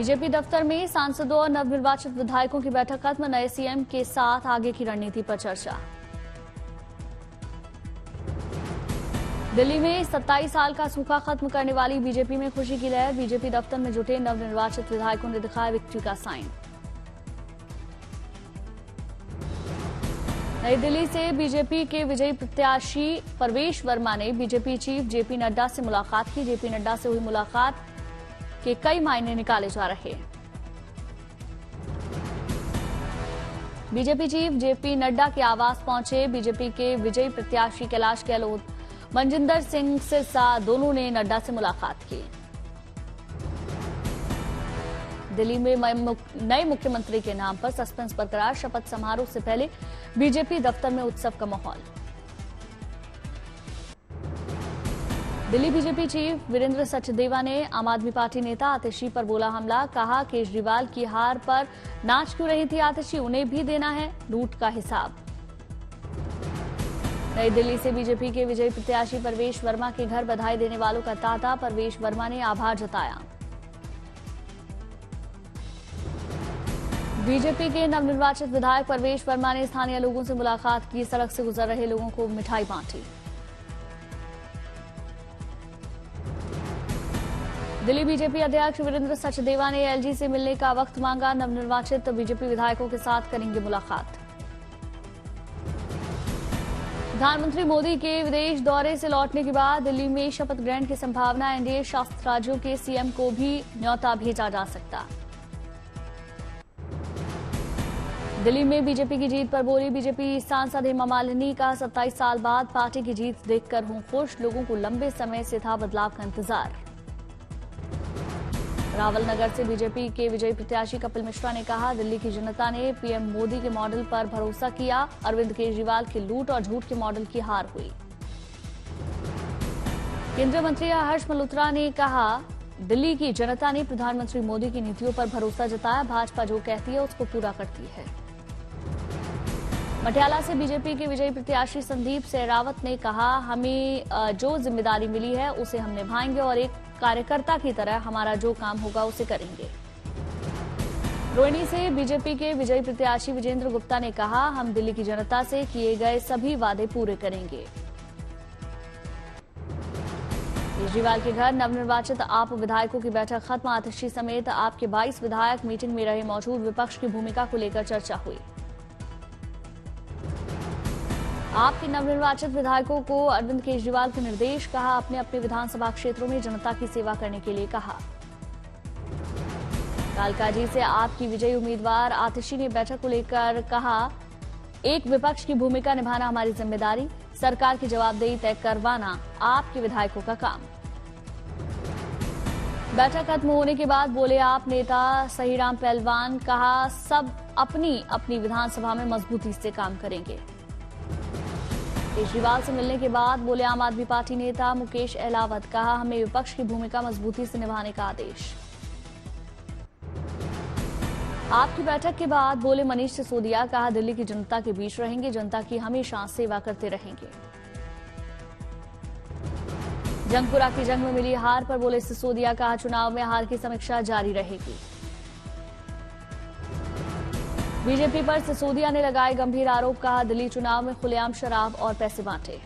BJP दफ्तर में सांसदों और नवनिर्वाचित विधायकों की बैठक खत्म, नए सीएम के साथ आगे की रणनीति पर चर्चा। दिल्ली में 27 साल का सूखा खत्म करने वाली बीजेपी में खुशी की लहर, बीजेपी दफ्तर में जुटे नवनिर्वाचित विधायकों ने दिखाया विक्ट्री का साइन। नई दिल्ली से बीजेपी के विजयी प्रत्याशी परवेश वर्मा ने बीजेपी चीफ जेपी नड्डा से मुलाकात की। जेपी नड्डा से हुई मुलाकात के कई मायने निकाले जा रहे हैं। बीजेपी चीफ जेपी नड्डा के आवास पहुंचे बीजेपी के विजयी प्रत्याशी कैलाश गहलोत, मनजिंदर सिंह सिरसा दोनों ने नड्डा से मुलाकात की। दिल्ली में नए मुख्यमंत्री के नाम पर सस्पेंस बरकरार, शपथ समारोह से पहले बीजेपी दफ्तर में उत्सव का माहौल। दिल्ली बीजेपी चीफ वीरेंद्र सचदेवा ने आम आदमी पार्टी नेता आतिशी पर बोला हमला, कहा केजरीवाल की हार पर नाच क्यों रही थी आतिशी, उन्हें भी देना है लूट का हिसाब। नई दिल्ली से बीजेपी के विजयी प्रत्याशी परवेश वर्मा के घर बधाई देने वालों का तांता, परवेश वर्मा ने आभार जताया। बीजेपी के नवनिर्वाचित विधायक परवेश वर्मा ने स्थानीय लोगों से मुलाकात की, सड़क से गुजर रहे लोगों को मिठाई बांटी। दिल्ली बीजेपी अध्यक्ष वीरेंद्र सचदेवा ने एलजी से मिलने का वक्त मांगा, नवनिर्वाचित बीजेपी विधायकों के साथ करेंगे मुलाकात। प्रधानमंत्री मोदी के विदेश दौरे से लौटने के बाद दिल्ली में शपथ ग्रहण की संभावना, एनडीए शासित राज्यों के सीएम को भी न्योता भेजा जा सकता। दिल्ली में बीजेपी की जीत पर बोली बीजेपी सांसद हेमा मालिनी का 27 साल बाद पार्टी की जीत देखकर हूं खुश, लोगों को लंबे समय से था बदलाव का इंतजार। रावल नगर से बीजेपी के विजयी प्रत्याशी कपिल मिश्रा ने कहा दिल्ली की जनता ने पीएम मोदी के मॉडल पर भरोसा किया, अरविंद केजरीवाल के लूट और झूठ के मॉडल की हार हुई। केंद्रीय मंत्री हर्ष मल्होत्रा ने कहा दिल्ली की जनता ने प्रधानमंत्री मोदी की नीतियों पर भरोसा जताया, भाजपा जो कहती है उसको पूरा करती है। मटियाला से बीजेपी के विजयी प्रत्याशी संदीप सहरावत ने कहा हमें जो जिम्मेदारी मिली है उसे हम निभाएंगे और एक कार्यकर्ता की तरह हमारा जो काम होगा उसे करेंगे। रोहिणी से बीजेपी के विजयी प्रत्याशी विजेंद्र गुप्ता ने कहा हम दिल्ली की जनता से किए गए सभी वादे पूरे करेंगे। केजरीवाल के घर नवनिर्वाचित आप विधायकों की बैठक खत्म, आतिशी समेत आपके 22 विधायक मीटिंग में रहे मौजूद, विपक्ष की भूमिका को लेकर चर्चा हुई। आपके नवनिर्वाचित विधायकों को अरविंद केजरीवाल के निर्देश, कहा अपने अपने विधानसभा क्षेत्रों में जनता की सेवा करने के लिए कहा। कालकाजी से आपकी विजयी उम्मीदवार आतिशी ने बैठक को लेकर कहा एक विपक्ष की भूमिका निभाना हमारी जिम्मेदारी, सरकार की जवाबदेही तय करवाना आपके विधायकों का काम। बैठक खत्म होने के बाद बोले आप नेता सहीराम पहलवान, कहा सब अपनी अपनी विधानसभा में मजबूती से काम करेंगे। केजरीवाल से मिलने के बाद बोले आम आदमी पार्टी नेता मुकेश अहलावत, कहा हमें विपक्ष की भूमिका मजबूती से निभाने का आदेश। आपकी बैठक के बाद बोले मनीष सिसोदिया, कहा दिल्ली की जनता के बीच रहेंगे, जनता की हमेशा सेवा करते रहेंगे। जंगपुरा की जंग में मिली हार पर बोले सिसोदिया, कहा चुनाव में हार की समीक्षा जारी रहेगी। बीजेपी पर सिसोदिया ने लगाए गंभीर आरोप, कहा दिल्ली चुनाव में खुलेआम शराब और पैसे बांटे।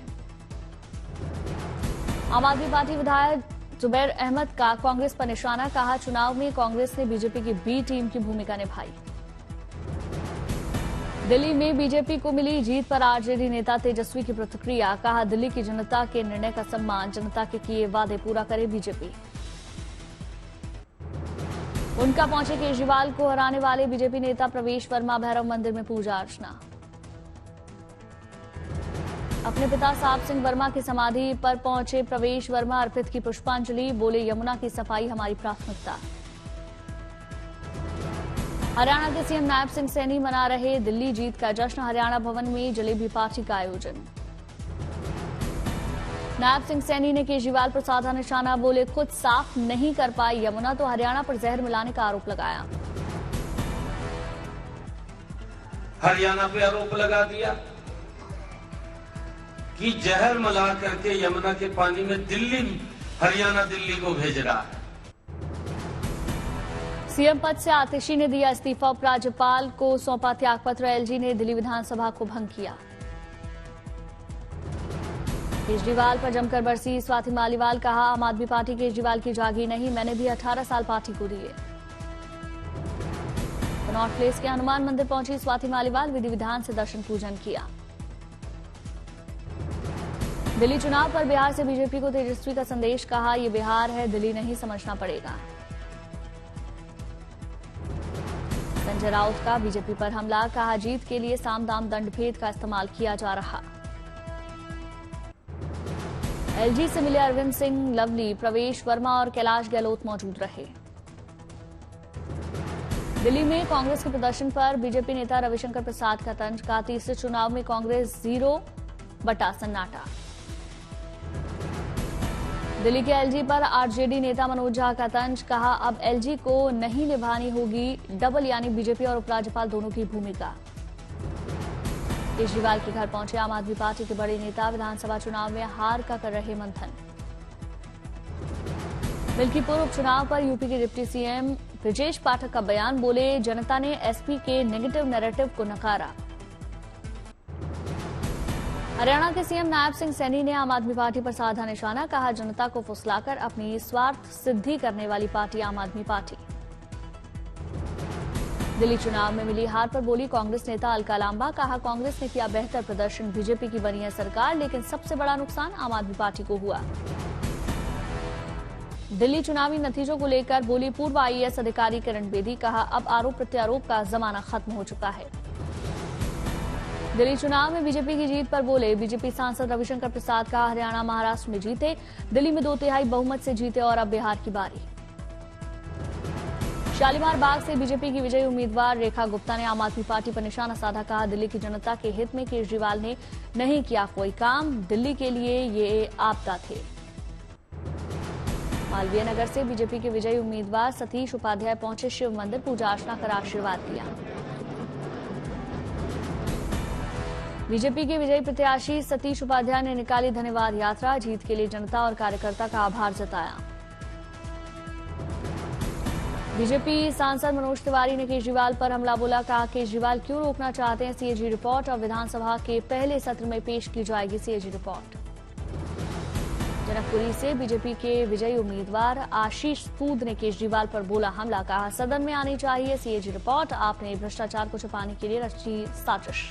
आम आदमी पार्टी विधायक जुबैर अहमद का कांग्रेस पर निशाना, कहा चुनाव में कांग्रेस ने बीजेपी की बी टीम की भूमिका निभाई। दिल्ली में बीजेपी को मिली जीत पर आरजेडी नेता तेजस्वी की प्रतिक्रिया, कहा दिल्ली की जनता के निर्णय का सम्मान, जनता के किए वादे पूरा करे बीजेपी। उनका पहुंचे केजरीवाल को हराने वाले बीजेपी नेता प्रवेश वर्मा, भैरव मंदिर में पूजा अर्चना। अपने पिता साहब सिंह वर्मा की समाधि पर पहुंचे प्रवेश वर्मा, अर्पित की पुष्पांजलि, बोले यमुना की सफाई हमारी प्राथमिकता। हरियाणा के सीएम नायब सिंह सैनी मना रहे दिल्ली जीत का जश्न, हरियाणा भवन में जलेबी पार्टी का आयोजन। नायब सिंह सैनी ने केजरीवाल पर साधा निशाना, बोले खुद साफ नहीं कर पाई यमुना तो हरियाणा पर जहर मिलाने का आरोप लगाया। हरियाणा पे आरोप लगा दिया कि जहर मिला करके यमुना के पानी में हरियाणा दिल्ली को भेज रहा है। सीएम पद से आतिशी ने दिया इस्तीफा, उपराज्यपाल को सौंपा त्यागपत्र। एलजी ने दिल्ली विधानसभा को भंग किया। केजरीवाल पर जमकर बरसी स्वाति मालीवाल, कहा आम आदमी पार्टी केजरीवाल की जागी नहीं, मैंने भी 18 साल पार्टी को दिए। कनॉट प्लेस के हनुमान मंदिर पहुंची स्वाति मालीवाल, विधि विधान से दर्शन पूजन किया। दिल्ली चुनाव पर बिहार से बीजेपी को तेजस्वी का संदेश, कहा यह बिहार है, दिल्ली नहीं समझना पड़ेगा। संजय राउत का बीजेपी पर हमला, कहा जीत के लिए साम दाम दंड भेद का इस्तेमाल किया जा रहा। एलजी से मिले अरविंद सिंह लवली, प्रवेश वर्मा और कैलाश गहलोत मौजूद रहे। दिल्ली में कांग्रेस के प्रदर्शन पर बीजेपी नेता रविशंकर प्रसाद का तंज, कहा तीसरे चुनाव में कांग्रेस 0 बटा सन्नाटा। दिल्ली के एलजी पर आरजेडी नेता मनोज झा का तंज, कहा अब एलजी को नहीं निभानी होगी डबल यानी बीजेपी और उपराज्यपाल दोनों की भूमिका। केजरीवाल के घर पहुंचे आम आदमी पार्टी के बड़े नेता, विधानसभा चुनाव में हार का कर रहे मंथन। मिल्कीपुर उपचुनाव पर यूपी के डिप्टी सीएम ब्रजेश पाठक का बयान, बोले जनता ने एसपी के नेगेटिव नैरेटिव को नकारा। हरियाणा के सीएम नायब सिंह सैनी ने आम आदमी पार्टी पर साधा निशाना, कहा जनता को फुसलाकर अपनी स्वार्थ सिद्धि करने वाली पार्टी आम आदमी पार्टी। दिल्ली चुनाव में मिली हार पर बोली कांग्रेस नेता अलका लांबा, कहा कांग्रेस ने किया बेहतर प्रदर्शन, बीजेपी की बनी है सरकार, लेकिन सबसे बड़ा नुकसान आम आदमी पार्टी को हुआ। दिल्ली चुनावी नतीजों को लेकर बोली पूर्व आईएएस अधिकारी किरण बेदी, कहा अब आरोप प्रत्यारोप का जमाना खत्म हो चुका है। दिल्ली चुनाव में बीजेपी की जीत पर बोले बीजेपी सांसद रविशंकर प्रसाद, कहा हरियाणा महाराष्ट्र में जीते, दिल्ली में 2/3 बहुमत से जीते और अब बिहार की बारी। शालीमार बाग से बीजेपी की विजयी उम्मीदवार रेखा गुप्ता ने आम आदमी पार्टी पर निशाना साधा, कहा दिल्ली की जनता के हित में केजरीवाल ने नहीं किया कोई काम, दिल्ली के लिए ये आपदा थे। मालवीय नगर से बीजेपी के विजयी उम्मीदवार सतीश उपाध्याय पहुंचे शिव मंदिर, पूजा अर्चना कर आशीर्वाद दिया। बीजेपी के विजयी प्रत्याशी सतीश उपाध्याय ने निकाली धन्यवाद यात्रा, जीत के लिए जनता और कार्यकर्ता का आभार जताया। बीजेपी सांसद मनोज तिवारी ने केजरीवाल पर हमला बोला, कहा केजरीवाल क्यों रोकना चाहते हैं सीएजी रिपोर्ट, और विधानसभा के पहले सत्र में पेश की जाएगी सीएजी रिपोर्ट। जनकपुरी से बीजेपी के विजयी उम्मीदवार आशीष सूद ने केजरीवाल पर बोला हमला, कहा सदन में आनी चाहिए सीएजी रिपोर्ट, आपने भ्रष्टाचार को छुपाने के लिए रची साजिश।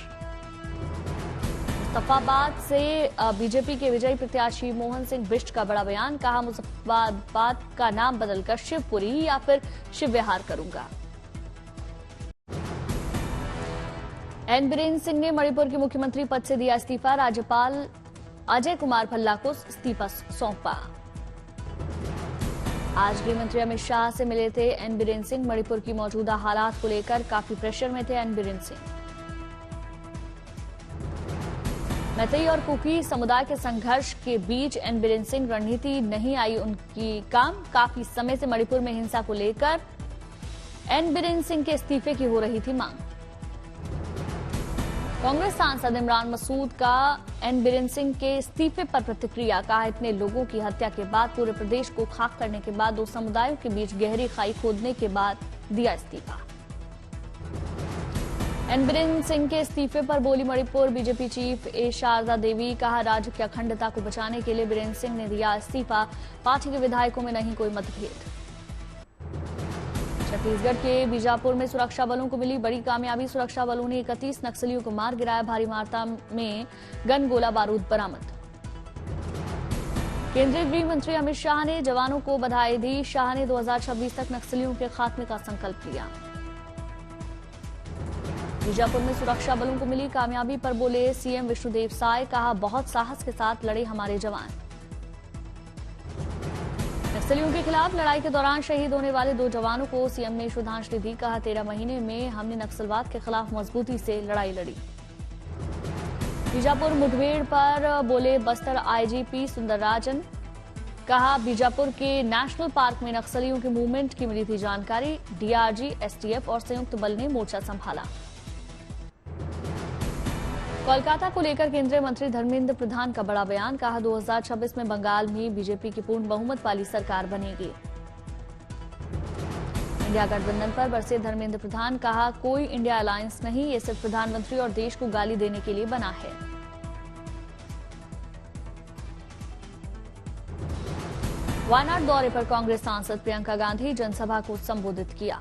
मुजफ्फराबाद से बीजेपी के विजयी प्रत्याशी मोहन सिंह बिष्ट का बड़ा बयान, कहा मुजफ्फराबाद का नाम बदलकर शिवपुरी या फिर शिव विहार करूंगा। एन बीरेन सिंह ने मणिपुर के मुख्यमंत्री पद से दिया इस्तीफा, राज्यपाल अजय कुमार भल्ला को इस्तीफा सौंपा। आज गृह मंत्री अमित शाह से मिले थे एन बीरेन सिंह, मणिपुर की मौजूदा हालात को लेकर काफी प्रेशर में थे एन बीरेन सिंह। मैतेई और कुकी समुदाय के संघर्ष के बीच एन बीरेन सिंह रणनीति नहीं आई उनकी काम, काफी समय से मणिपुर में हिंसा को लेकर एन बीरेन सिंह के इस्तीफे की हो रही थी मांग। कांग्रेस सांसद इमरान मसूद का एन बीरेन सिंह के इस्तीफे पर प्रतिक्रिया, कहा इतने लोगों की हत्या के बाद, पूरे प्रदेश को खाक करने के बाद, 2 समुदायों के बीच गहरी खाई खोदने के बाद दिया इस्तीफा। एन बीरेन सिंह के इस्तीफे पर बोली मणिपुर बीजेपी चीफ ए शारदा देवी, कहा राज्य की अखंडता को बचाने के लिए बीरेन सिंह ने दिया इस्तीफा, पार्टी के विधायकों में नहीं कोई मतभेद। छत्तीसगढ़ के बीजापुर में सुरक्षा बलों को मिली बड़ी कामयाबी, सुरक्षा बलों ने 31 नक्सलियों को मार गिराया, भारी मात्रा में गन गोला बारूद बरामद। केंद्रीय गृह मंत्री अमित शाह ने जवानों को बधाई दी, शाह ने 2026 तक नक्सलियों के खात्मे का संकल्प लिया। बीजापुर में सुरक्षा बलों को मिली कामयाबी पर बोले सीएम विष्णुदेव साय, कहा बहुत साहस के साथ लड़े हमारे जवान। नक्सलियों के खिलाफ लड़ाई के दौरान शहीद होने वाले 2 जवानों को सीएम ने श्रद्धांजलि दी, कहा 13 महीने में हमने नक्सलवाद के खिलाफ मजबूती से लड़ाई लड़ी। बीजापुर मुठभेड़ पर बोले बस्तर आईजीपी सुंदरराजन, कहा बीजापुर के नेशनल पार्क में नक्सलियों के मूवमेंट की मिली थी जानकारी, डीआरजी, एसटीएफ और संयुक्त बल ने मोर्चा संभाला। कोलकाता को लेकर केंद्रीय मंत्री धर्मेंद्र प्रधान का बड़ा बयान, कहा 2026 में बंगाल में बीजेपी की पूर्ण बहुमत वाली सरकार बनेगी। इंडिया गठबंधन पर बरसे धर्मेंद्र प्रधान, कहा कोई इंडिया अलायंस नहीं, ये सिर्फ प्रधानमंत्री और देश को गाली देने के लिए बना है। वायनाड दौरे पर कांग्रेस सांसद प्रियंका गांधी, जनसभा को संबोधित किया।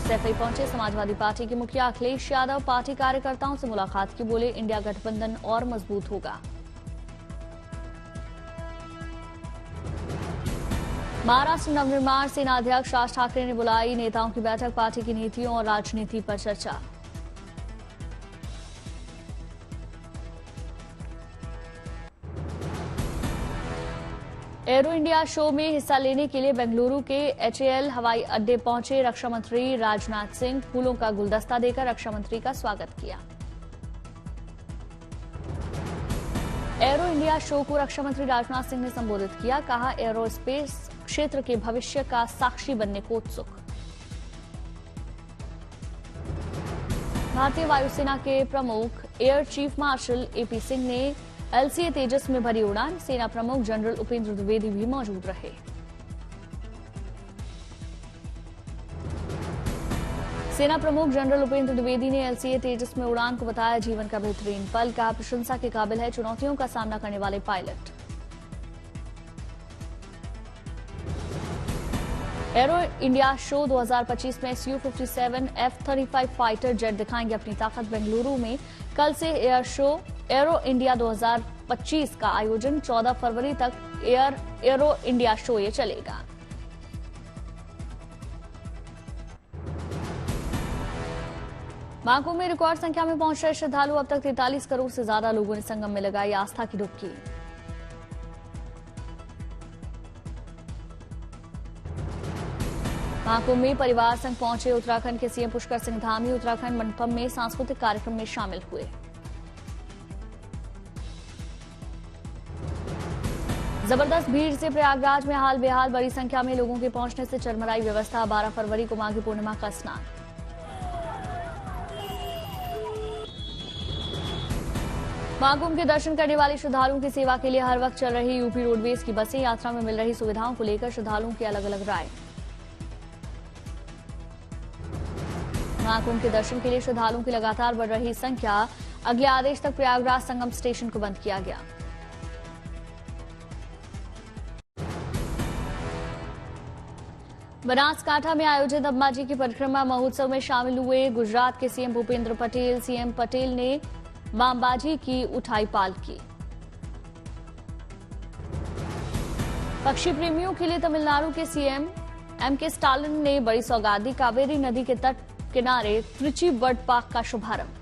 सैफई पहुंचे समाजवादी पार्टी के मुखिया अखिलेश यादव, पार्टी कार्यकर्ताओं से मुलाकात की, बोले इंडिया गठबंधन और मजबूत होगा। महाराष्ट्र नवनिर्माण सेना अध्यक्ष राज ठाकरे ने बुलाई नेताओं की बैठक, पार्टी की नीतियों और राजनीति पर चर्चा। एरो इंडिया शो में हिस्सा लेने के लिए बेंगलुरु के HAL हवाई अड्डे पहुंचे रक्षा मंत्री राजनाथ सिंह, फूलों का गुलदस्ता देकर रक्षा मंत्री का स्वागत किया। एरो इंडिया शो को रक्षा मंत्री राजनाथ सिंह ने संबोधित किया, कहा एरोस्पेस क्षेत्र के भविष्य का साक्षी बनने को उत्सुक। भारतीय वायुसेना के प्रमुख air chief marshal AP Singh ने LCA तेजस में भरी उड़ान, सेना प्रमुख जनरल उपेंद्र द्विवेदी भी मौजूद रहे। सेना प्रमुख जनरल उपेंद्र द्विवेदी ने LCA तेजस में उड़ान को बताया जीवन का बेहतरीन पल, कहा प्रशंसा के काबिल है चुनौतियों का सामना करने वाले पायलट। एरो इंडिया शो 2025 में Su-57 F-35 फाइटर जेट दिखाएंगे अपनी ताकत। बेंगलुरु में कल से एयर शो एरो इंडिया 2025 का आयोजन, 14 फरवरी तक एरो इंडिया शो ये चलेगा। महाकुंभ में रिकॉर्ड संख्या में पहुंच रहे श्रद्धालु, अब तक 43 करोड़ से ज्यादा लोगों ने संगम में लगाई आस्था की डुबकी। महाकुंभ में परिवार संग पहुंचे उत्तराखंड के CM पुष्कर सिंह धामी, उत्तराखंड मंडपम में सांस्कृतिक कार्यक्रम में शामिल हुए। जबरदस्त भीड़ से प्रयागराज में हाल बेहाल, बड़ी संख्या में लोगों के पहुंचने से चरमराई व्यवस्था। 12 फरवरी को माघी पूर्णिमा का स्नान। महाकुंभ के दर्शन करने वाले श्रद्धालुओं की सेवा के लिए हर वक्त चल रही यूपी रोडवेज की बसें, यात्रा में मिल रही सुविधाओं को लेकर श्रद्धालुओं की अलग अलग राय। महाकुंभ के दर्शन के लिए श्रद्धालुओं की लगातार बढ़ रही संख्या, अगले आदेश तक प्रयागराज संगम स्टेशन को बंद किया गया। बनासकांठा में आयोजित अंबाजी की परिक्रमा महोत्सव में शामिल हुए गुजरात के CM भूपेंद्र पटेल। CM पटेल ने मां अंबाजी की उठाई पालकी। पक्षी प्रेमियों के लिए तमिलनाडु के CM MK स्टालिन ने बड़ी सौगात दी, कावेरी नदी के तट किनारे त्रिची बर्ड पार्क का शुभारंभ।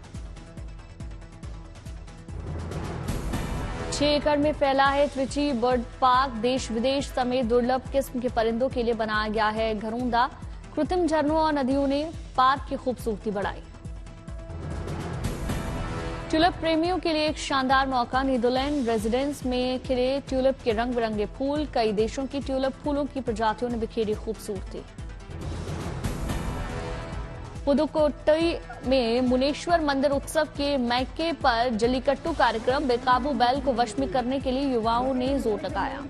6 एकड़ में फैला है त्रिची बर्ड पार्क, देश विदेश समेत दुर्लभ किस्म के परिंदों के लिए बनाया गया है घरोंदा। कृत्रिम झरनों और नदियों ने पार्क की खूबसूरती बढ़ाई। ट्यूलिप प्रेमियों के लिए एक शानदार मौका, नीदरलैंड रेजिडेंस में खिले ट्यूलिप के रंग बिरंगे फूल, कई देशों की ट्यूलिप फूलों की प्रजातियों ने बिखेरी खूबसूरती। पुदुकोट्टई में मुनेश्वर मंदिर उत्सव के मैके पर जल्लीकट्टू कार्यक्रम, बेकाबू बैल को वश में करने के लिए युवाओं ने जोर लगाया।